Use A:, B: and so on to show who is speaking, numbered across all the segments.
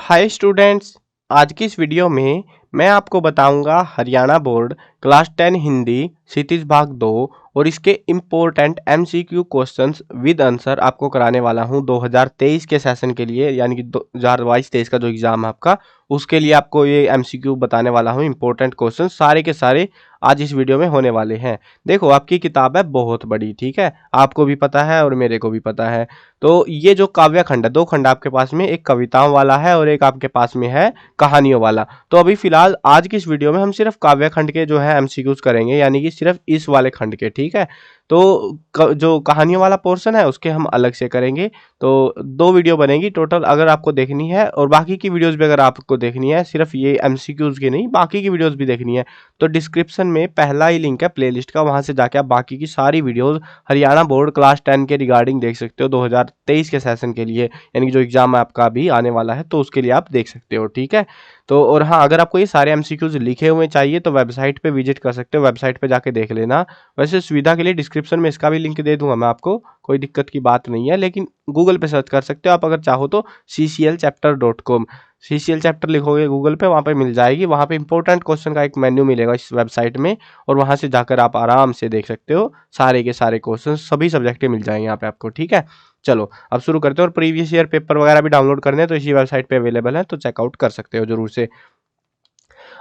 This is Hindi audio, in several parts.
A: Hi students. आज की इस वीडियो में मैं आपको बताऊंगा हरियाणा बोर्ड क्लास 10 हिंदी क्षितिज भाग 2 और इसके important MCQ questions with answer आपको कराने वाला हूं 2023 के सेशन के लिए, यानी कि 2022-23 का जो एग्जाम है आपका, उसके लिए आपको ये एमसीक्यू बताने वाला हूं। इम्पोर्टेंट क्वेश्चन सारे के सारे आज इस वीडियो में होने वाले हैं। देखो, आपकी किताब है बहुत बड़ी, ठीक है, आपको भी पता है और मेरे को भी पता है। तो ये जो काव्य खंड है, दो खंड आपके पास में, एक कविताओं वाला है और एक आपके पास में है कहानियों वाला। तो अभी फिलहाल आज की इस वीडियो में हम सिर्फ काव्य खंड के जो है एमसीक्यूज करेंगे, यानी कि सिर्फ इस वाले खंड के, ठीक है। तो जो कहानियों वाला पोर्शन है उसके हम अलग से करेंगे। तो दो वीडियो बनेगी टोटल, अगर आपको देखनी है, और बाकी की वीडियोस भी अगर आपको देखनी है, सिर्फ ये एमसीक्यूज की नहीं, बाकी की वीडियोस भी देखनी है, तो डिस्क्रिप्शन में पहला ही लिंक है प्लेलिस्ट का, वहां से जाके आप बाकी की सारी वीडियोस हरियाणा बोर्ड क्लास 10 के रिगार्डिंग देख सकते हो 2023 के सेशन के लिए, यानी कि जो एग्जाम आपका भी आने वाला है, तो उसके लिए आप देख सकते हो, ठीक है। तो और हाँ, अगर आपको ये सारे एमसीक्यूज लिखे हुए चाहिए तो वेबसाइट पे विजिट कर सकते हो, वेबसाइट पे जाके देख लेना। वैसे सुविधा के लिए डिस्क्रिप्शन में इसका भी लिंक दे दूंगा मैं आपको, कोई दिक्कत की बात नहीं है, लेकिन गूगल पे सर्च कर सकते हो आप अगर चाहो तो, cclchapter.com, सीसीएल चैप्टर लिखोगे गूगल पे, वहाँ पे मिल जाएगी। वहाँ पे इंपॉर्टेंट क्वेश्चन का एक मेन्यू मिलेगा इस वेबसाइट में, और वहाँ से जाकर आप आराम से देख सकते हो सारे के सारे क्वेश्चन, सभी सब्जेक्ट के मिल जाएंगे यहाँ पे आपको, ठीक है। चलो अब शुरू करते हैं, और प्रीवियस ईयर पेपर वगैरह भी डाउनलोड करने हैं तो इसी वेबसाइट पे अवेलेबल है, तो चेकआउट कर सकते हो जरूर से।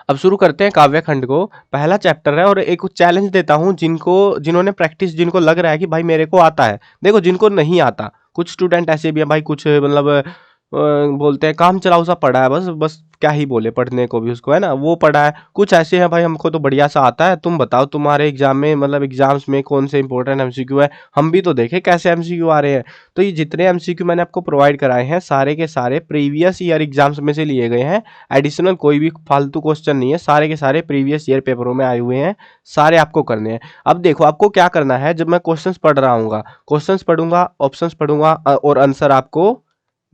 A: अब शुरू करते हैं काव्य खंड को। पहला चैप्टर है, और एक चैलेंज देता हूँ जिन्होंने प्रैक्टिस, जिनको लग रहा है कि भाई मेरे को आता है। देखो, जिनको नहीं आता, कुछ स्टूडेंट ऐसे भी है भाई, कुछ मतलब बोलते हैं काम चलाऊ सा पढ़ा है, बस बस क्या ही बोले, पढ़ने को भी उसको, है ना, वो पढ़ा है। कुछ ऐसे हैं भाई, हमको तो बढ़िया सा आता है, तुम बताओ तुम्हारे एग्जाम में, मतलब एग्जाम्स में कौन से इंपॉर्टेंट एमसीक्यू है, हम भी तो देखें कैसे एमसीक्यू आ रहे हैं। तो ये जितने एमसीक्यू मैंने आपको प्रोवाइड कराए हैं, सारे के सारे प्रीवियस ईयर एग्जाम्स में से लिए गए हैं। एडिशनल कोई भी फालतू क्वेश्चन नहीं है, सारे के सारे प्रीवियस ईयर पेपरों में आए हुए हैं, सारे आपको करने हैं। अब देखो, आपको क्या करना है, जब मैं क्वेश्चंस पढ़ रहा हूँ, क्वेश्चंस पढ़ूंगा, ऑप्शंस पढ़ूंगा, और आंसर आपको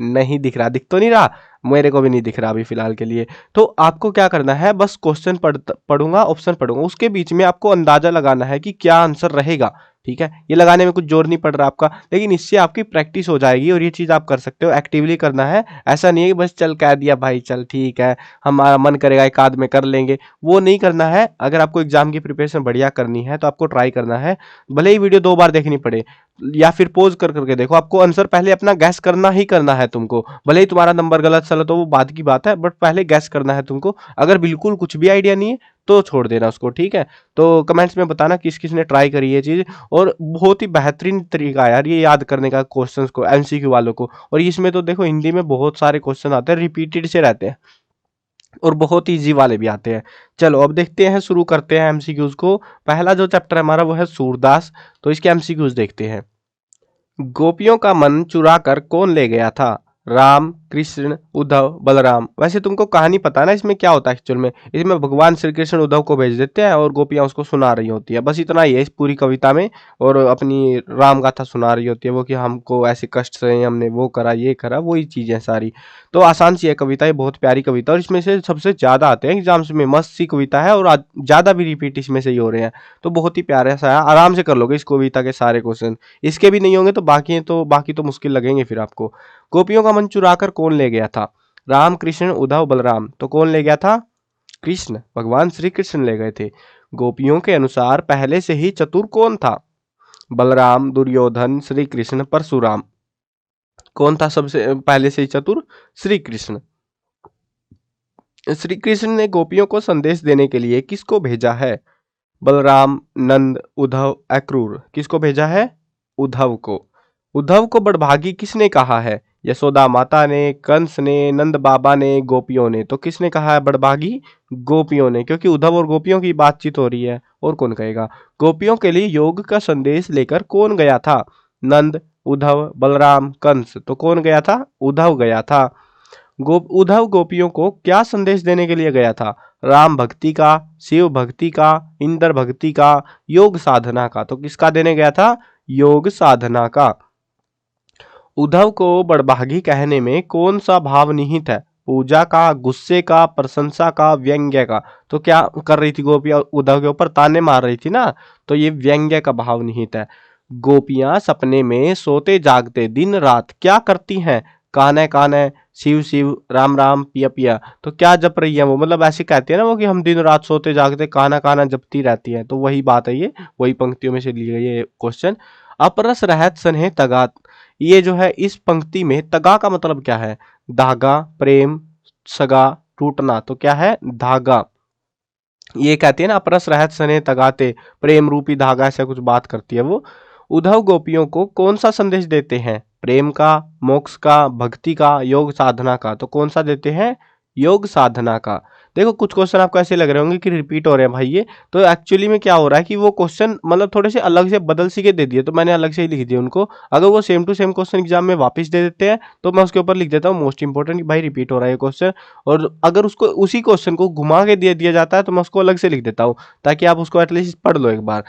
A: नहीं दिख रहा, दिख तो नहीं रहा, मेरे को भी नहीं दिख रहा अभी फिलहाल के लिए। तो आपको क्या करना है, बस क्वेश्चन पढ़ूंगा, ऑप्शन पढ़ूंगा, उसके बीच में आपको अंदाजा लगाना है कि क्या आंसर रहेगा, ठीक है। ये लगाने में कुछ जोर नहीं पड़ रहा आपका, लेकिन इससे आपकी प्रैक्टिस हो जाएगी, और ये चीज आप कर सकते हो, एक्टिवली करना है। ऐसा नहीं है कि बस चल कह दिया भाई, चल ठीक है, हमारा मन करेगा एक आध में कर लेंगे, वो नहीं करना है। अगर आपको एग्जाम की प्रिपरेशन बढ़िया करनी है तो आपको ट्राई करना है, भले ही वीडियो 2 बार देखनी पड़े, या फिर पोज कर करके देखो। आपको आंसर पहले अपना गैस करना ही करना है तुमको, भले ही तुम्हारा नंबर गलत चला तो वो बात की बात है, बट पहले गैस करना है तुमको। अगर बिल्कुल कुछ भी आइडिया नहीं है तो छोड़ देना उसको, ठीक है। तो कमेंट्स में बताना किस किस ने ट्राई करी ये चीज, और बहुत ही बेहतरीन तरीका है यार ये याद करने का क्वेश्चंस को, एमसीक्यू वालों को। और इसमें तो देखो, हिंदी में बहुत सारे क्वेश्चन आते हैं, रिपीटेड से रहते हैं, और बहुत इजी वाले भी आते हैं। चलो अब देखते हैं, शुरू करते हैं एमसीक्यूज को। पहला जो चैप्टर है हमारा वो है सूरदास, तो इसके एमसीक्यूज देखते हैं। गोपियों का मन चुरा कर कौन ले गया था? राम, कृष्ण, उद्धव, बलराम। वैसे तुमको कहानी पता है ना इसमें क्या होता है एक्चुअल में? इसमें भगवान श्री कृष्ण उद्धव को भेज देते हैं और गोपियां उसको सुना रही होती है, बस इतना ही है इस पूरी कविता में। और अपनी राम गाथा सुना रही होती है वो, कि हमको ऐसे कष्ट सहे, हमने वो करा ये करा, वही चीजें सारी। तो आसान सी है कविता, ये बहुत प्यारी कविता, और इसमें से सबसे ज्यादा आते हैं एग्जाम्स में, मस्त सी कविता है, और ज्यादा भी रिपीट इसमें से ही हो रहे हैं। तो बहुत ही प्यारा सा है, आराम से कर लोगे इस कविता के सारे क्वेश्चन। इसके भी नहीं होंगे तो बाकी तो मुश्किल लगेंगे फिर आपको। गोपियों का मन चुराकर कौन ले गया था? राम, कृष्ण, उद्धव, बलराम। तो कौन ले गया था? कृष्ण, भगवान श्री कृष्ण ले गए थे। गोपियों के अनुसार पहले से ही चतुर कौन था? बलराम, दुर्योधन, श्री कृष्ण, परशुराम। कौन था सबसे पहले से ही चतुर? श्री कृष्ण। श्री कृष्ण ने गोपियों को संदेश देने के लिए किसको भेजा है? बलराम, नंद, उद्धव, अक्रूर। किसको भेजा है? उद्धव को। उद्धव को बड़भागी किसने कहा है? यशोदा माता ने, कंस ने, नंद बाबा ने, गोपियों ने। तो किसने कहा है बड़भागी? गोपियों ने, क्योंकि उद्धव और गोपियों की बातचीत हो रही है, और कौन कहेगा। गोपियों के लिए योग का संदेश लेकर कौन गया था? नंद, उद्धव, बलराम, कंस। तो कौन गया था? उद्धव गया था। उद्धव गोपियों को क्या संदेश देने के लिए गया था? राम भक्ति का, शिव भक्ति का, इंद्र भक्ति का, योग साधना का। तो किसका देने गया था? योग साधना का। उद्धव को बड़भागी कहने में कौन सा भाव निहित है? पूजा का, गुस्से का, प्रशंसा का, व्यंग्य का। तो क्या कर रही थी गोपियां? उद्धव के ऊपर ताने मार रही थी ना, तो ये व्यंग्य का भाव निहित है। गोपियां सपने में सोते जागते दिन रात क्या करती हैं? कान्हा कान्हा, शिव शिव, राम राम, पिया पिया। तो क्या जप रही है वो, मतलब ऐसे कहते हैं ना वो कि हम दिन रात सोते जागते कान्हा कान्हा जपती रहती है, तो वही बात है ये, वही पंक्तियों में से ली गई ये क्वेश्चन। अपरस रहत स्नेह तगा, ये जो है इस पंक्ति में तगा का मतलब क्या है, धागा, प्रेम, सगा, टूटना, तो क्या है धागा। ये कहती है ना अपरस रहत स्नेह तगाते, प्रेम रूपी धागा, ऐसा कुछ बात करती है वो। उद्धव गोपियों को कौन सा संदेश देते हैं, प्रेम का, मोक्ष का, भक्ति का, योग साधना का, तो कौन सा देते हैं, योग साधना का। देखो कुछ क्वेश्चन आपको ऐसे लग रहे होंगे कि रिपीट हो रहे हैं भाई ये, तो एक्चुअली में क्या हो रहा है कि वो क्वेश्चन मतलब थोड़े से अलग से बदल सी के दे दिए, तो मैंने अलग से ही लिख दिया उनको। अगर वो same to same question exam में वापस दे देते हैं तो मैं उसके ऊपर लिख देता हूँ मोस्ट इंपोर्टेंट कि भाई रिपीट हो रहा है ये क्वेश्चन। और अगर उसको उसी क्वेश्चन को घुमा के दे दिया जाता है तो मैं उसको अलग से लिख देता हूँ, ताकि आप उसको एटलीस्ट पढ़ लो एक बार।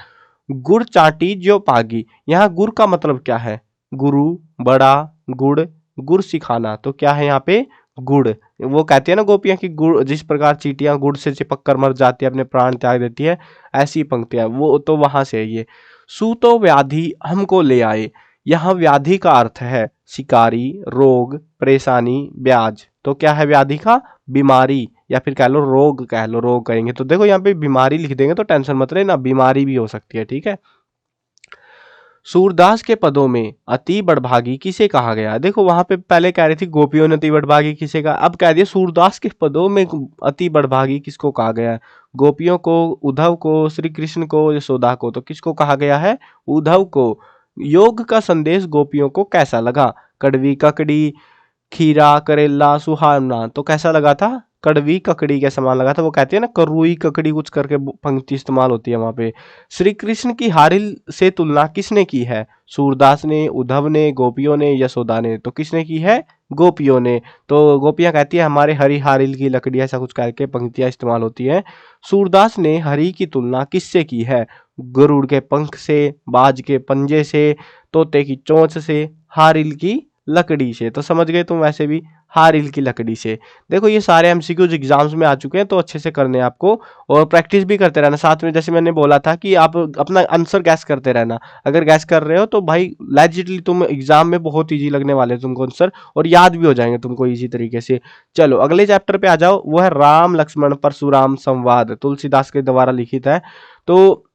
A: गुड़ चाटी जो पागी, यहाँ गुड़ का मतलब क्या है, गुरु, बड़ा, गुड़, गुड़ सिखाना, तो क्या है यहाँ पे गुड़। वो कहती है ना गोपियां कि गुड़, जिस प्रकार चींटियां गुड़ से चिपक कर मर जाती है, अपने प्राण त्याग देती है, ऐसी पंक्तियां, वो तो वहां से है ये। सूतो व्याधि हमको ले आए, यहाँ व्याधि का अर्थ है शिकारी, रोग, परेशानी, ब्याज, तो क्या है व्याधि का, बीमारी, या फिर कह लो रोग, कह लो रोग कहेंगे तो देखो यहाँ पे बीमारी लिख देंगे तो टेंशन मत लेना, बीमारी भी हो सकती है, ठीक है। सूरदास के पदों में अति बड़भागी किसे कहा गया, देखो वहां पे पहले कह रही थी गोपियों ने अति बड़भागी किसे कहा, अब कह दिया सूरदास के पदों में अति बड़भागी किसको कहा गया है, गोपियों को, उद्धव को, श्री कृष्ण को, यशोदा को, तो किसको कहा गया है, उद्धव को। योग का संदेश गोपियों को कैसा लगा, कड़वी ककड़ी, खीरा, करेला, सुहावना, तो कैसा लगा था, कड़वी ककड़ी के समान लगा था। वो कहती है ना करुई ककड़ी कुछ करके पंक्ति इस्तेमाल होती है वहां पे। श्री कृष्ण की हारिल से तुलना किसने की है, सूरदास ने, उद्धव ने, गोपियों ने, यशोदा ने, तो किसने की है, गोपियों ने। तो गोपियां कहती है हमारे हरी हारिल की लकड़ी, ऐसा कुछ करके पंक्तियां इस्तेमाल होती है। सूरदास ने हरि की तुलना किससे की है, गरुड़ के पंख से, बाज के पंजे से, तोते की चोंच से, हारिल की लकड़ी से, तो समझ गए तुम वैसे भी, हारिल की लकड़ी से। देखो ये सारे एमसीक्यूज एग्जाम्स में आ चुके हैं, तो अच्छे से करने हैं आपको, और प्रैक्टिस भी करते रहना साथ में। जैसे मैंने बोला था कि आप अपना आंसर गैस करते रहना, अगर गैस कर रहे हो तो भाई लेजिटली तुम एग्जाम में बहुत ईजी लगने वाले हैं तुमको आंसर, और याद भी हो जाएंगे तुमको ईजी तरीके से। चलो अगले चैप्टर पे आ जाओ, वो है राम लक्ष्मण परशुराम संवाद, तुलसीदास के द्वारा लिखित है। तो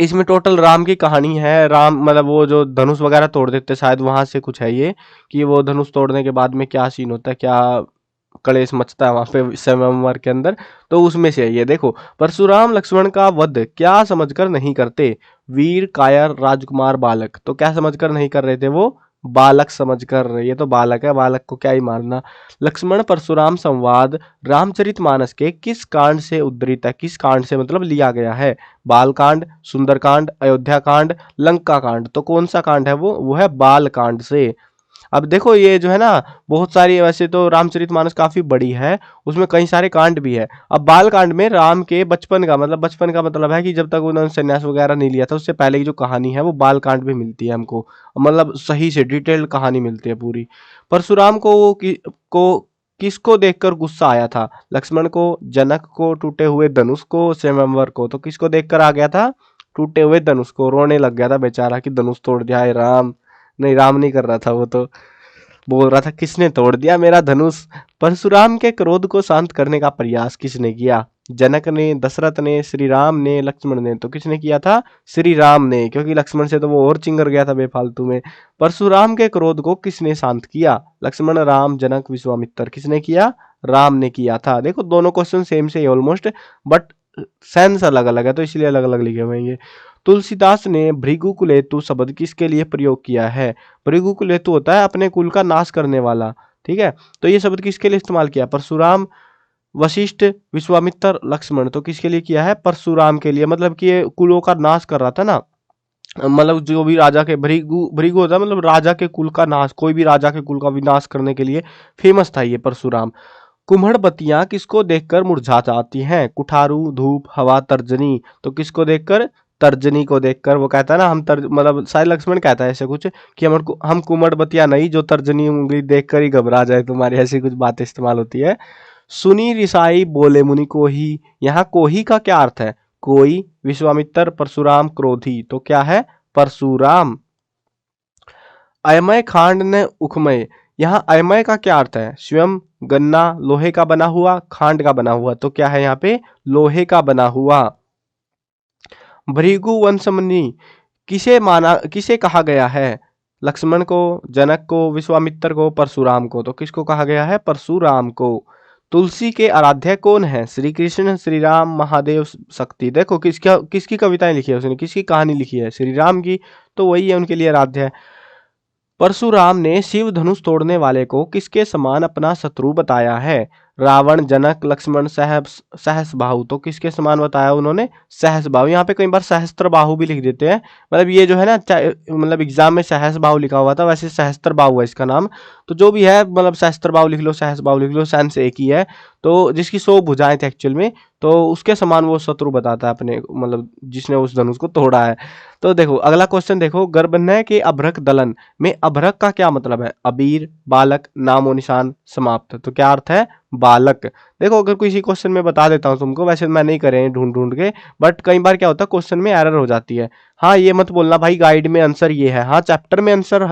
A: इसमें टोटल राम की कहानी है, राम मतलब वो जो धनुष वगैरह तोड़ देते शायद वहां से कुछ है ये, कि वो धनुष तोड़ने के बाद में क्या सीन होता है, क्या कलेश मचता है वहां पे स्वयंवर के अंदर, तो उसमें से है ये। देखो परशुराम लक्ष्मण का वध क्या समझकर नहीं करते, वीर कायर राजकुमार बालक, तो क्या समझकर नहीं कर रहे थे वो, बालक समझकर, ये तो बालक है, बालक को क्या ही मारना। लक्ष्मण परशुराम संवाद रामचरितमानस के किस कांड से उद्धृत है, किस कांड से मतलब लिया गया है, बाल कांड, सुंदर कांड, अयोध्या कांड, लंका कांड, तो कौन सा कांड है वो है बाल कांड से। अब देखो ये जो है ना बहुत सारी, वैसे तो रामचरितमानस काफी बड़ी है, उसमें कई सारे कांड भी है। अब बाल कांड में राम के बचपन का मतलब, बचपन का मतलब है कि जब तक उन्होंने संन्यास वगैरह नहीं लिया था उससे पहले की जो कहानी है वो बाल कांड में मिलती है हमको, मतलब सही से डिटेल्ड कहानी मिलती है पूरी। परशुराम को किसको देखकर गुस्सा आया था, लक्ष्मण को, जनक को, टूटे हुए धनुष को, स्वयंवर को, तो किसको देखकर आ गया था, टूटे हुए धनुष को, रोने लग गया था बेचारा कि धनुष तोड़ दिया है राम, नहीं राम नहीं कर रहा था, वो तो बोल रहा था किसने तोड़ दिया मेरा धनुष। परशुराम के क्रोध को शांत करने का प्रयास किसने किया, जनक ने, दशरथ ने, श्री राम ने, लक्ष्मण ने, तो किसने किया था, श्री राम ने, क्योंकि लक्ष्मण से तो वो और चिंगर गया था बेफालतू में। परशुराम के क्रोध को किसने शांत किया, लक्ष्मण, राम, जनक, विश्वामित्र, किसने किया, राम ने किया था। देखो दोनों क्वेश्चन सेम से ही ऑलमोस्ट, बट सेंस अलग अलग है तो इसलिए अलग अलग लिखे हुए हैं ये। तुलसीदास ने भृगुकुलेतु शब्द किसके लिए प्रयोग किया है, भृगुकुलेतु होता है अपने कुल का नाश करने वाला, ठीक है, तो ये शब्द किसके लिए इस्तेमाल किया, परशुराम, वशिष्ठ, विश्वामित्र, लक्ष्मण, तो किसके लिए किया है, परशुराम के लिए, मतलब कि ये कुलों का नाश कर रहा था ना, मतलब जो भी राजा के भृगु भृगु होता है मतलब राजा के कुल का नाश, कोई भी राजा के कुल का विनाश करने के लिए फेमस था ये परशुराम। कुम्हड़ बत्तियां किसको देखकर मुरझा जाती हैं, कुठारू, धूप, हवा, तर्जनी, तो किसको देखकर, तर्जनी को देखकर। वो कहता है ना हम मतलब शायद लक्ष्मण कहता है ऐसे कुछ कि हम कुम्हड़ बत्तियां नहीं जो तर्जनी उंगली देखकर ही घबरा जाए तुम्हारी, ऐसी कुछ बातें इस्तेमाल होती है। सुनी रिसाई बोले मुनि को ही, यहाँ कोही का क्या अर्थ है, कोई, विश्वामित्र, परशुराम, क्रोधी, तो क्या है परशुराम। अयमय खांड न उखमय, यहाँ अयमय का क्या अर्थ है? स्वयं, गन्ना, लोहे का बना हुआ, खांड का बना हुआ। तो क्या है यहाँ पे? लोहे का बना हुआ। भृगु वंशमनी किसे कहा गया है? लक्ष्मण को, जनक को, विश्वामित्र को, परशुराम को। तो किसको कहा गया है? परशुराम को। तुलसी के आराध्य कौन है? श्री कृष्ण, श्री राम, महादेव, शक्ति। देखो किसकी कविताएं लिखी है उसने, किसकी कहानी लिखी है? श्री राम की। तो वही है उनके लिए आराध्य है। परशुराम ने शिव धनुष तोड़ने वाले को किसके समान अपना शत्रु बताया है? रावण, जनक, लक्ष्मण, सहस्त्रबाहु। तो किसके समान बताया उन्होंने? सहस्त्रबाहु। यहाँ पे कई बार सहस्त्रबाहु भी लिख देते हैं, मतलब ये जो है ना, मतलब एग्जाम में सहस्त्रबाहु लिखा हुआ था, वैसे सहस्त्रबाहु है इसका नाम। तो जो भी है, मतलब सहस्त्रबाहु लिख लो, सहस्त्रबाहु लिख लो, सेंस एक ही है। तो जिसकी 100 भुजाएं थी एक्चुअल में, तो उसके समान वो शत्रु बताता है अपने, मतलब जिसने उस धनुष को तोड़ा है। तो देखो अगला क्वेश्चन देखो, गर्भनय के अभ्रक दलन में अभ्रक का क्या मतलब है? अबीर, बालक, नामो निशान, समाप्त। तो क्या अर्थ है? बालक। देखो अगर किसी क्वेश्चन में बता देता हूँ तुमको, वैसे मैं नहीं करे ढूंढ ढूंढ के, बट कई बार क्या होता है क्वेश्चन में एरर हो जाती है। हाँ ये मत बोलना भाई गाइड में आंसर ये है, हाँ चैप्टर में आंसर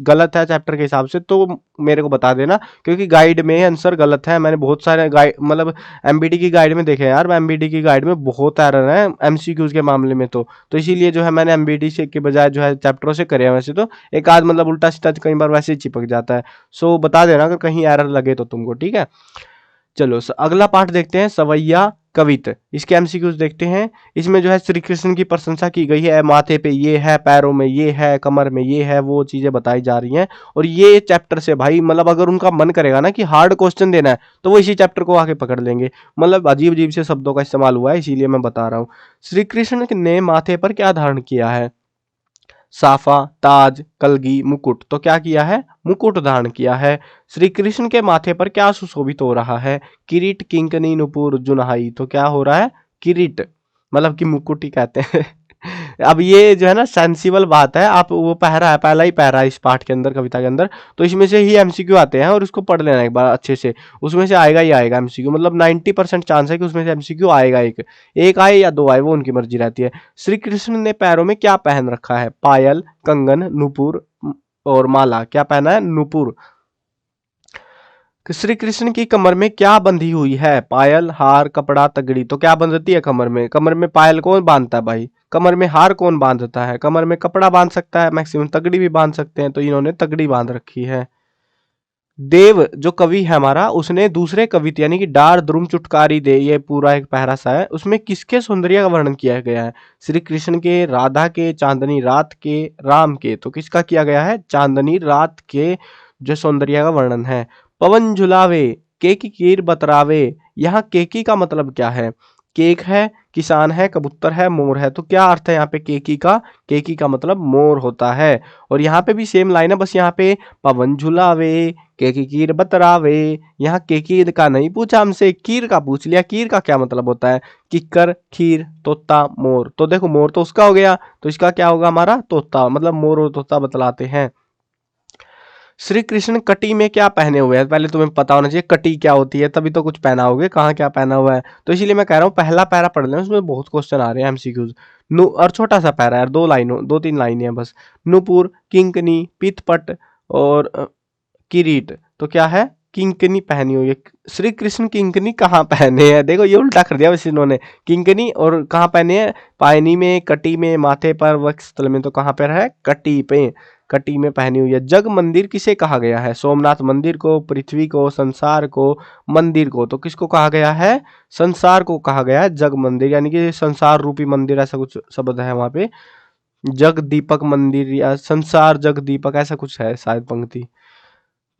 A: गलत है चैप्टर के हिसाब से, तो मेरे को बता देना, क्योंकि गाइड में आंसर गलत है। मैंने बहुत सारे गाइड, मतलब एमबीडी की गाइड में देखे यार, एमबीडी की गाइड में बहुत एरर है एमसीक्यूज के मामले में। तो इसीलिए जो है मैंने एमबीडी से के बजाय जो है चैप्टरों से करे हैं। वैसे तो एक आध मतलब उल्टा सीधा कई बार वैसे ही चिपक जाता है। सो बता देना अगर कहीं एरर लगे तो तुमको, ठीक है। चलो अगला पार्ट देखते हैं, सवैया कवित। इसके एमसीक्यूज देखते हैं। इसमें जो है श्री कृष्ण की प्रशंसा की गई है, माथे पे ये है, पैरों में ये है, कमर में ये है, वो चीजें बताई जा रही हैं। और ये चैप्टर से भाई, मतलब अगर उनका मन करेगा ना कि हार्ड क्वेश्चन देना है, तो वो इसी चैप्टर को आके पकड़ लेंगे। मतलब अजीब अजीब से शब्दों का इस्तेमाल हुआ है, इसीलिए मैं बता रहा हूँ। श्री कृष्ण ने माथे पर क्या धारण किया है? साफा, ताज, कलगी, मुकुट। तो क्या किया है? मुकुट धारण किया है। श्री कृष्ण के माथे पर क्या सुशोभित हो रहा है? किरीट, किंकनी, नुपुर, जुनहाई। तो क्या हो रहा है? किरीट, मतलब कि मुकुट ही कहते हैं। अब ये जो है ना सेंसिबल बात है, आप वो पहरा है, पहला ही पहरा है इस पाठ के अंदर, कविता के अंदर, तो इसमें से ही एमसीक्यू आते हैं और इसको पढ़ लेना एक बार अच्छे से। उसमें से आएगा ही आएगा एमसीक्यू, मतलब 90% चांस है कि उसमें से एमसीक्यू आएगा। एक आए या दो आए, वो उनकी मर्जी रहती है। श्री कृष्ण ने पैरों में क्या पहन रखा है? पायल, कंगन, नुपुर और माला। क्या पहना है? नुपुर। श्री कृष्ण की कमर में क्या बंधी हुई है? पायल, हार, कपड़ा, तगड़ी। तो क्या बंधती है कमर में? कमर में पायल कौन बांधता है भाई? कमर में हार कौन बांधता है? कमर में कपड़ा बांध सकता है मैक्सिमम, तगड़ी भी बांध सकते हैं, तो इन्होंने तगड़ी बांध रखी है। देव जो कवि है हमारा, उसने दूसरे कवित यानी कि डार द्रुम चुटकारी दे, ये पूरा एक पहरा सा है, उसमें किसके सौंदर्य का वर्णन किया गया है? श्री कृष्ण के, राधा के, चांदनी रात के, राम के। तो किसका किया गया है? चांदनी रात के जो सौंदर्य का वर्णन है। पवन झुलावे, केकी कीर बतरावे। यहाँ केकी का मतलब क्या है? केक है, किसान है, कबूतर है, मोर है। तो क्या अर्थ है यहाँ पे केकी का? केकी का मतलब मोर होता है। और यहाँ पे भी सेम लाइन है, बस यहाँ पे पवन झुलावे, केकी कीर बतरावे। यहाँ केकी का नहीं पूछा हमसे, कीर का पूछ लिया। कीर का क्या मतलब होता है? किक्कर, खीर, तोता, मोर। तो देखो मोर तो उसका हो गया, तो इसका क्या होगा हमारा? तोता, मतलब मोर और तोता बतलाते हैं। श्री कृष्ण कटी में क्या पहने हुए हैं? पहले तुम्हें पता होना चाहिए कटी क्या होती है, तभी तो कुछ पहना होगे, कहाँ क्या पहना हुआ है। तो इसीलिए मैं कह रहा हूँ पहला पैरा पढ़ लेना, उसमें बहुत क्वेश्चन आ रहे हैं एमसीक्यूज। नु और छोटा सा पैरा है, दो तीन लाइनें हैं बस। नुपुर, किंकनी, पीतपट और किरीट। तो क्या है? किंकनी पहनी हुई है। श्री कृष्ण किंकनी कहाँ पहने हैं? देखो ये उल्टा कर दिया वैसे इन्होंने। किंकनी और कहाँ पहने हैं? पायनी में, कटी में, माथे पर, वक्षस्थल में। तो कहाँ पर है? कटी पे, कटी में पहनी हुई है। जग मंदिर किसे कहा गया है? सोमनाथ मंदिर को, पृथ्वी को, संसार को, मंदिर को। तो किसको कहा गया है? संसार को कहा गया है जग मंदिर, यानी कि संसार रूपी मंदिर, ऐसा कुछ शब्द है वहां पे। जग दीपक मंदिर या संसार जग दीपक, ऐसा कुछ है शायद पंक्ति।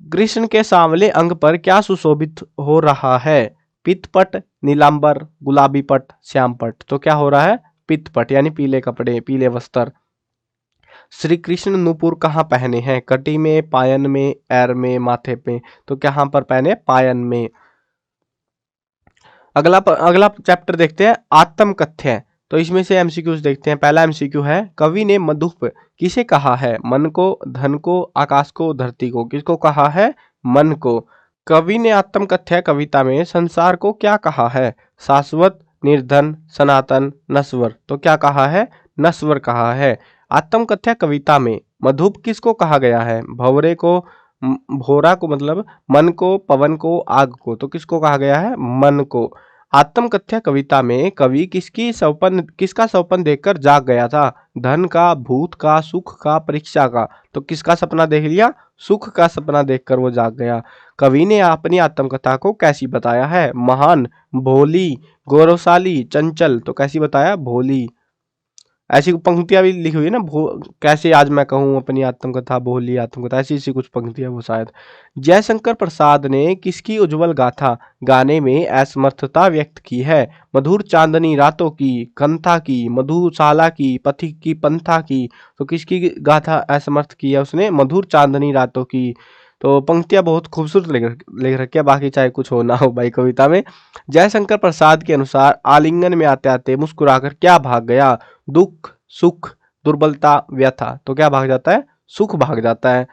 A: कृष्ण के सांवले अंग पर क्या सुशोभित हो रहा है? पित्तपट, नीलांबर, गुलाबी पट, श्याम पट। तो क्या हो रहा है? पित्तपट, यानी पीले कपड़े, पीले वस्त्र। श्री कृष्ण नुपुर कहाँ पहने हैं? कटी में, पायन में, पैर में, माथे पे। तो कहाँ पर पहने? पायन में। अगला चैप्टर देखते हैं, आत्म कथ्य। तो इसमें से एमसीक्यूज देखते हैं। पहला एमसीक्यू है, कवि ने मधुप किसे कहा है? मन को, धन को, आकाश को, धरती को। किसको कहा है? मन को। कवि ने आत्म कथ्य कविता में संसार को क्या कहा है? शाश्वत, निर्धन, सनातन, नश्वर। तो क्या कहा है? नश्वर कहा है। आत्म कथ्य कविता में मधुप किसको कहा गया है? भंवरे को, भोरा को मतलब मन को, पवन को, आग को, तो किसको कहा गया है? मन को। आत्मकथ्य कविता में कवि किसका सपन देखकर जाग गया था? धन का, भूत का, सुख का, परीक्षा का। तो किसका सपना देख लिया? सुख का सपना देखकर वो जाग गया। कवि ने अपनी आत्मकथा को कैसी बताया है? महान, भोली, गौरवशाली, चंचल। तो कैसी बताया? भोली। ऐसी पंक्तियां भी लिखी हुई है ना, कैसे आज मैं कहूँ अपनी आत्मकथा, भोली आत्मकथा, ऐसी ऐसी कुछ पंक्तियां वो शायद। जयशंकर प्रसाद ने किसकी उज्जवल गाथा गाने में असमर्थता व्यक्त की है? मधुर चांदनी रातों की, कंथा की, मधुशाला की, पथिक की, पंथा की। तो किसकी गाथा असमर्थ की है उसने? मधुर चांदनी रातों की। तो पंक्तियां बहुत खूबसूरत लिख रखी है, बाकी चाहे कुछ हो ना हो भाई कविता में। जयशंकर प्रसाद के अनुसार आलिंगन में आते आते मुस्कुराकर क्या भाग गया? दुख, सुख, दुर्बलता, व्यथा। तो क्या भाग जाता है? सुख भाग जाता है।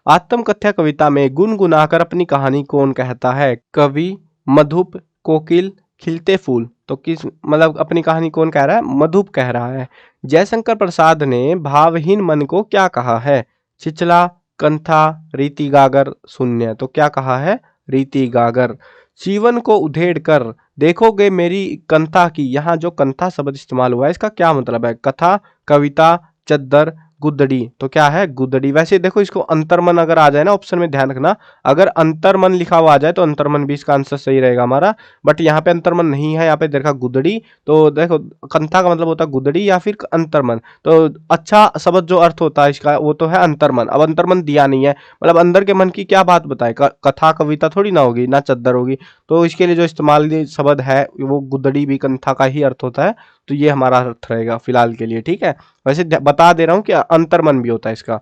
A: आत्मकथ्य कविता में गुनगुनाकर अपनी कहानी कौन कहता है? कवि, मधुप, कोकिल, खिलते फूल। तो किस मतलब अपनी कहानी कौन कह रहा है? मधुप कह रहा है। जयशंकर प्रसाद ने भावहीन मन को क्या कहा है? छिछला, कंथा, रीति गागर, शून्य। तो क्या कहा है? रीति गागर। जीवन को उधेड़ कर देखोगे मेरी कंथा की। यहाँ जो कंथा शब्द इस्तेमाल हुआ है इसका क्या मतलब है? कथा, कविता, चद्दर, गुदड़ी। तो क्या है? गुदड़ी। वैसे देखो इसको अंतर्मन अगर आ जाए ना ऑप्शन में, ध्यान रखना, अगर अंतर्मन लिखा हुआ आ जाए तो अंतर्मन भी इसका आंसर सही रहेगा हमारा। बट यहाँ पे अंतर्मन नहीं है, यहाँ पे देखा गुदड़ी। तो देखो कंथा का मतलब होता है गुदड़ी या फिर अंतर्मन। तो अच्छा शब्द जो अर्थ होता है इसका वो तो है अंतर्मन। अब अंतर्मन दिया नहीं है, मतलब अंदर के मन की क्या बात बताए। कथा कविता थोड़ी ना होगी, ना चद्दर होगी। तो इसके लिए जो इस्तेमाल शब्द है वो गुदड़ी भी कंथा का ही अर्थ होता है। तो ये हमारा अर्थ रहेगा फिलहाल के लिए, ठीक है। वैसे बता दे रहा हूं कि अंतर्मन भी होता है इसका।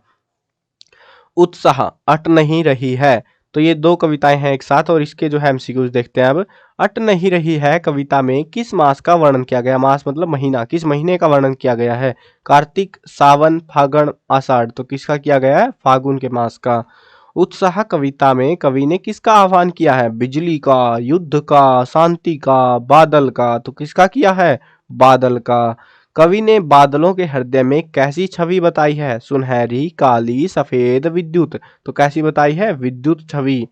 A: उत्साह, अट नहीं रही है। तो ये दो कविताएं हैं एक साथ और इसके जो है एमसीक्यूज देखते हैं अब। अट नहीं रही है कविता में किस मास का वर्णन किया गया? मास मतलब महीना, किस महीने का वर्णन किया गया है? कार्तिक, सावन, फागण, आषाढ़। तो किसका किया गया है? फागुन के मास का। उत्साह कविता में कवि ने किसका आह्वान किया है? बिजली का, युद्ध का, शांति का, बादल का। तो किसका किया है? बादल का। कवि ने बादलों के हृदय में कैसी छवि बताई है? सुनहरी, काली, सफेद, विद्युत। तो कैसी बताई है? विद्युत छवि।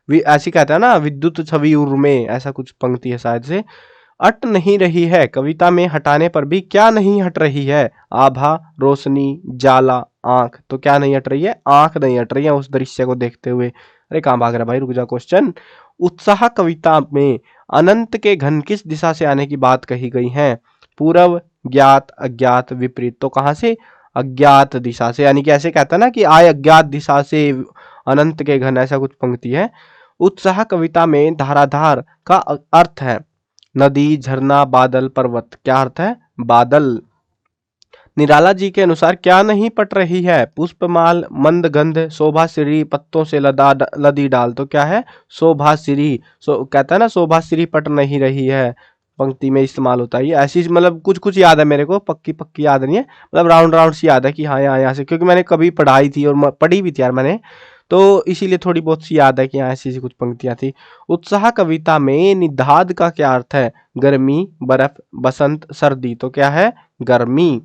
A: ऐसी कहता है ना, विद्युत छवि उर्मे, ऐसा कुछ पंक्ति है शायद से। अट नहीं रही है कविता में हटाने पर भी क्या नहीं हट रही है? आभा, रोशनी, जाला, आंख। तो क्या नहीं हट रही है? आंख नहीं हट रही है उस दृश्य को देखते हुए। अरे कहाँ भाग रहा भाई, रुक जा। क्वेश्चन, उत्साह कविता में अनंत के घन किस दिशा से आने की बात कही गई है? पूर्व, ज्ञात, अज्ञात, विपरीत। तो कहां से? अज्ञात दिशा से, यानी कि ऐसे कहता है ना कि आए अज्ञात दिशा से अनंत के घन, ऐसा कुछ पंक्ति है। उत्साह कविता में धाराधार का अर्थ है नदी, झरना, बादल, पर्वत। क्या अर्थ है? बादल। निराला जी के अनुसार क्या नहीं पट रही है? पुष्पमाल, मंद गंध, शोभाश्री, पत्तों से लदी डाल। तो क्या है? शोभाश्री। कहता है ना शोभाश्री पट नहीं रही है, पंक्ति में इस्तेमाल होता है। ये ऐसी मतलब कुछ कुछ याद है मेरे को, पक्की पक्की याद नहीं है, मतलब राउंड राउंड सी याद है कि हाँ यहाँ से, क्योंकि मैंने कभी पढ़ाई थी और पढ़ी भी थी यार मैंने, तो इसीलिए थोड़ी बहुत सी याद है कि यहाँ ऐसी ऐसी कुछ पंक्तियां थी। उत्साह कविता में निदाद का क्या अर्थ है? गर्मी, बर्फ, बसंत, सर्दी। तो क्या है? गर्मी।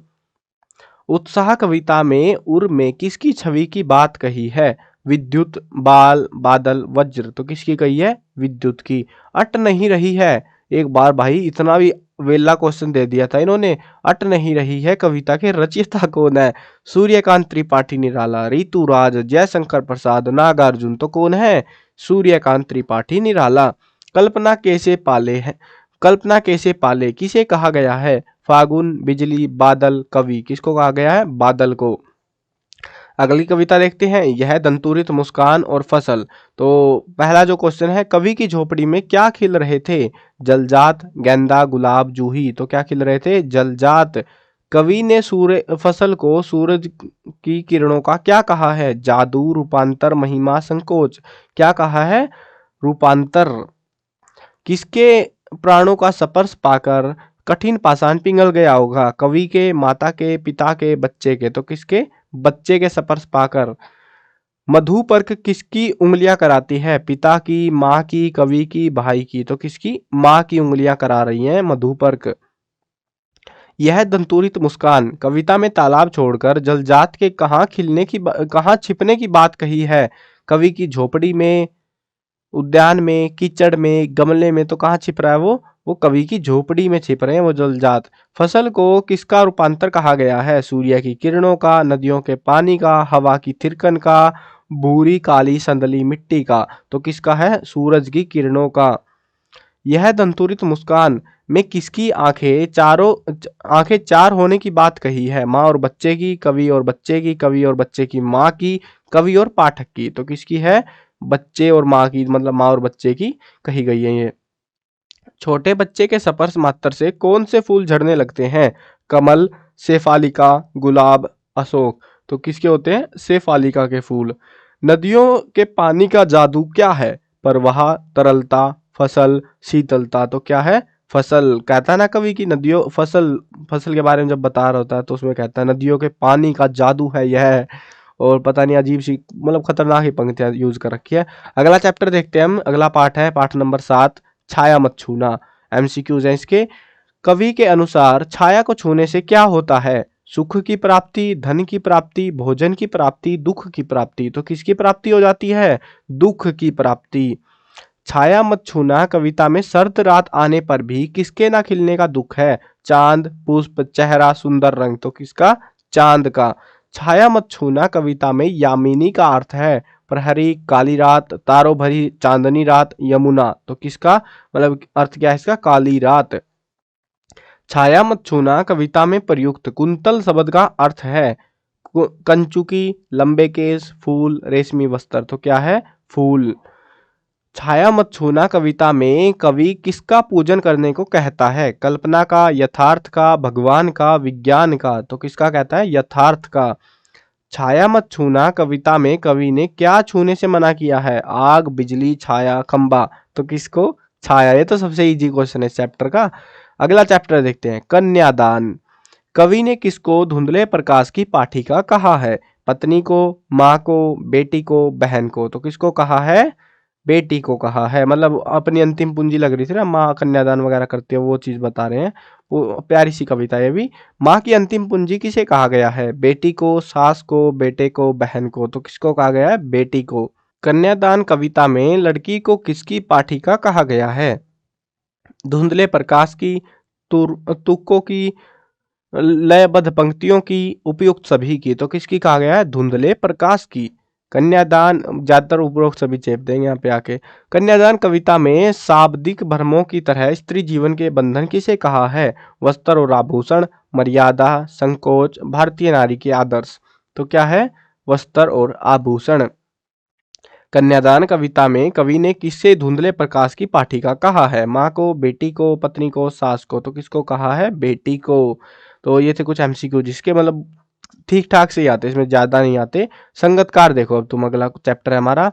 A: उत्साह कविता में उर में किसकी छवि की बात कही है? विद्युत, बाल, बादल, वज्र। तो किसकी कही है? विद्युत की। अट नहीं रही है, एक बार भाई इतना भी वेला क्वेश्चन दे दिया था इन्होंने। अट नहीं रही है कविता के रचयिता कौन है? सूर्यकांत त्रिपाठी निराला, ऋतुराज, जयशंकर प्रसाद, नागार्जुन। तो कौन है? सूर्यकांत त्रिपाठी निराला। कल्पना कैसे पाले है? कल्पना कैसे पाले किसे कहा गया है? फागुन, बिजली, बादल, कवि। किसको कहा गया है? बादल को। अगली कविता देखते हैं, यह दंतुरित मुस्कान और फसल। तो पहला जो क्वेश्चन है, कवि की झोपड़ी में क्या खिल रहे थे? जलजात, गेंदा, गुलाब, जूही। तो क्या खिल रहे थे? जलजात। कवि ने सूर्य फसल को सूरज की किरणों का क्या कहा है? जादू, रूपांतर, महिमा, संकोच। क्या कहा है? रूपांतर। किसके प्राणों का स्पर्श पाकर कठिन पाषाण पिघल गया होगा? कवि के, माता के, पिता के, बच्चे के। तो किसके? बच्चे के स्पर्श पाकर। मधुपर्क किसकी उंगलियां कराती है? पिता की, माँ की, कवि की, भाई की। तो किसकी? माँ की उंगलियां करा रही हैं मधुपर्क। यह दंतुरित मुस्कान कविता में तालाब छोड़कर जलजात के कहाँ छिपने की बात कही है? कवि की झोपड़ी में, उद्यान में, कीचड़ में, गमले में। तो कहाँ छिप रहा है वो कवि की झोपड़ी में छिप रहे हैं वो जलजात। फसल को किसका रूपांतर कहा गया है? सूर्य की किरणों का, नदियों के पानी का, हवा की थिरकन का, भूरी काली संदली मिट्टी का। तो किसका है? सूरज की किरणों का। यह दंतुरित मुस्कान में किसकी आंखें चार होने की बात कही है? माँ और बच्चे की, कवि और बच्चे की, कवि और बच्चे की माँ की, कवि और पाठक की। तो किसकी है? बच्चे और माँ की, मतलब माँ और बच्चे की कही गई है ये। छोटे बच्चे के स्पर्श मात्र से कौन से फूल झड़ने लगते हैं? कमल, शेफालिका, गुलाब, अशोक। तो किसके होते हैं? शेफालिका के फूल। नदियों के पानी का जादू क्या है? प्रवाह, तरलता, फसल, शीतलता। तो क्या है? फसल। कहता है ना कवि की नदियों फसल के बारे में जब बता रहा होता है तो उसमें कहता है नदियों के पानी का जादू है यह। और पता नहीं अजीब सी मतलब खतरनाक ही पंक्तियां यूज कर रखी है। अगला चैप्टर देखते हैं हम। अगला पाठ है पाठ नंबर 7, छाया मत छूना। एमसीक्यूज हैं इसके। कवि के अनुसार छाया को छूने से क्या होता है? सुख की प्राप्ति, धन की प्राप्ति, भोजन की प्राप्ति, दुख की प्राप्ति। तो किसकी प्राप्ति हो जाती है? दुख की प्राप्ति। छाया मत छूना कविता में सर्द रात आने पर भी किसके ना खिलने का दुख है? चांद, पुष्प, चेहरा, सुंदर रंग। तो किसका? चांद का। छाया मत छूना कविता में यामिनी का अर्थ है प्रहरी, काली रात, तारों भरी चांदनी रात, यमुना। तो किसका मतलब अर्थ क्या है इसका? काली रात। छाया मत छूना कविता में प्रयुक्त कुंतल शब्द का अर्थ है कंचुकी, लंबे केस, फूल, रेशमी वस्त्र। तो क्या है? फूल। छाया मत छूना कविता में कवि किसका पूजन करने को कहता है? कल्पना का, यथार्थ का, भगवान का, विज्ञान का। तो किसका कहता है? यथार्थ का। छाया मत छूना कविता में कवि ने क्या छूने से मना किया है? आग, बिजली, छाया, खंबा। तो किसको? छाया। ये तो सबसे इजी क्वेश्चन है इस चैप्टर का। अगला चैप्टर देखते हैं, कन्यादान। कवि ने किसको धुंधले प्रकाश की पाठिका कहा है? पत्नी को, माँ को, बेटी को, बहन को। तो किसको कहा है? बेटी को कहा है। मतलब अपनी अंतिम पूंजी लग रही थी ना, माँ कन्यादान वगैरह करती है, वो चीज बता रहे हैं। वो प्यारी सी कविता है भी। माँ की अंतिम पूंजी किसे कहा गया है? बेटी को, सास को, बेटे को, बहन को। तो किसको कहा गया है? बेटी को। कन्यादान कविता में लड़की को किसकी पाठिका कहा गया है? धुंधले प्रकाश की, तुकों की, लयबद्ध पंक्तियों की, उपयुक्त सभी की। तो किसकी कहा गया है? धुंधले प्रकाश की। कन्यादान ज्यादातर उपरोक्त सभी चेप देंगे यहाँ पे आके। कन्यादान कविता में शाब्दिक भ्रमों की तरह स्त्री जीवन के बंधन किसे कहा है? वस्त्र और आभूषण, मर्यादा, संकोच, भारतीय नारी के आदर्श। तो क्या है? वस्त्र और आभूषण। कन्यादान कविता में कवि ने किससे धुंधले प्रकाश की पाठिका कहा है? माँ को, बेटी को, पत्नी को, सास को। तो किसको कहा है? बेटी को। तो ये थे कुछ एमसीक्यू जिसके मतलब ठीक ठाक से ही आते, इसमें ज्यादा नहीं आते। संगतकार देखो अब तुम, अगला चैप्टर है हमारा।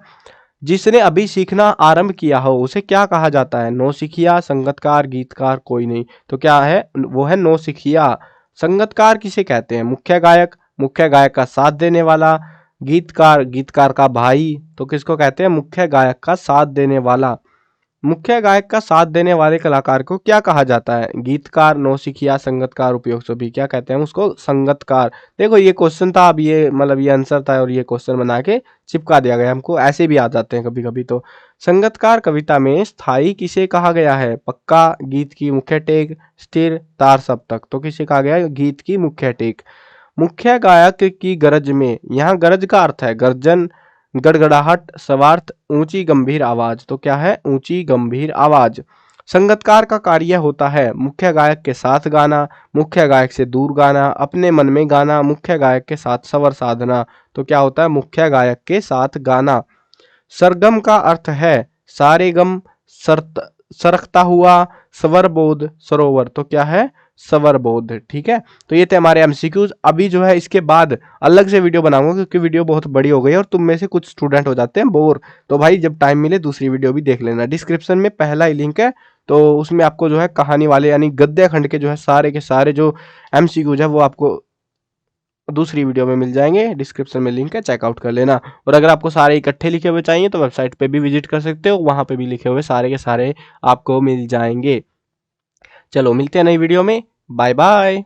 A: जिसने अभी सीखना आरंभ किया हो उसे क्या कहा जाता है? नौसिखिया, संगतकार, गीतकार, कोई नहीं। तो क्या है? वो है नौसिखिया। संगतकार किसे कहते हैं? मुख्य गायक, मुख्य गायक का साथ देने वाला, गीतकार, गीतकार का भाई। तो किसको कहते हैं? मुख्य गायक का साथ देने वाला। मुख्य गायक का साथ देने वाले कलाकार को क्या कहा जाता है? गीतकार, नौसिखिया, संगतकार, उपयोग सभी। क्या कहते हैं उसको? संगतकार। देखो ये क्वेश्चन था, अब ये मतलब ये आंसर था और ये क्वेश्चन बना के चिपका दिया गया, हमको ऐसे भी आ जाते हैं कभी कभी। तो संगतकार कविता में स्थाई किसे कहा गया है? पक्का, गीत की मुख्य टेक, स्थिर, तार सप्तक। तो किसे कहा गया है? गीत की मुख्य टेक। मुख्य गायक की गरज में, यहाँ गरज का अर्थ है गर्जन, गड़गड़ाहट, स्वार्थ, ऊंची गंभीर आवाज। तो क्या है? ऊंची गंभीर आवाज। संगतकार का कार्य होता है मुख्य गायक के साथ गाना, मुख्य गायक से दूर गाना, अपने मन में गाना, मुख्य गायक के साथ स्वर साधना। तो क्या होता है? मुख्य गायक के साथ गाना। सरगम का अर्थ है सारे गम, सरकता हुआ, स्वरबोध, सरोवर। तो क्या है? स्वरबोध। ठीक है, तो ये थे हमारे एमसीक्यूज। अभी जो है इसके बाद अलग से वीडियो बनाऊंगा क्योंकि वीडियो बहुत बड़ी हो गई है और तुम में से कुछ स्टूडेंट हो जाते हैं बोर। तो भाई जब टाइम मिले दूसरी वीडियो भी देख लेना। डिस्क्रिप्शन में पहला ही लिंक है, तो उसमें आपको जो है कहानी वाले यानी गद्य खंड के जो है सारे के सारे जो एमसीक्यूज है वो आपको दूसरी वीडियो में मिल जाएंगे। डिस्क्रिप्शन में लिंक है, चेकआउट कर लेना। और अगर आपको सारे इकट्ठे लिखे हुए चाहिए तो वेबसाइट पे भी विजिट कर सकते हो, वहां पे भी लिखे हुए सारे के सारे आपको मिल जाएंगे। चलो मिलते हैं नई वीडियो में, बाय बाय।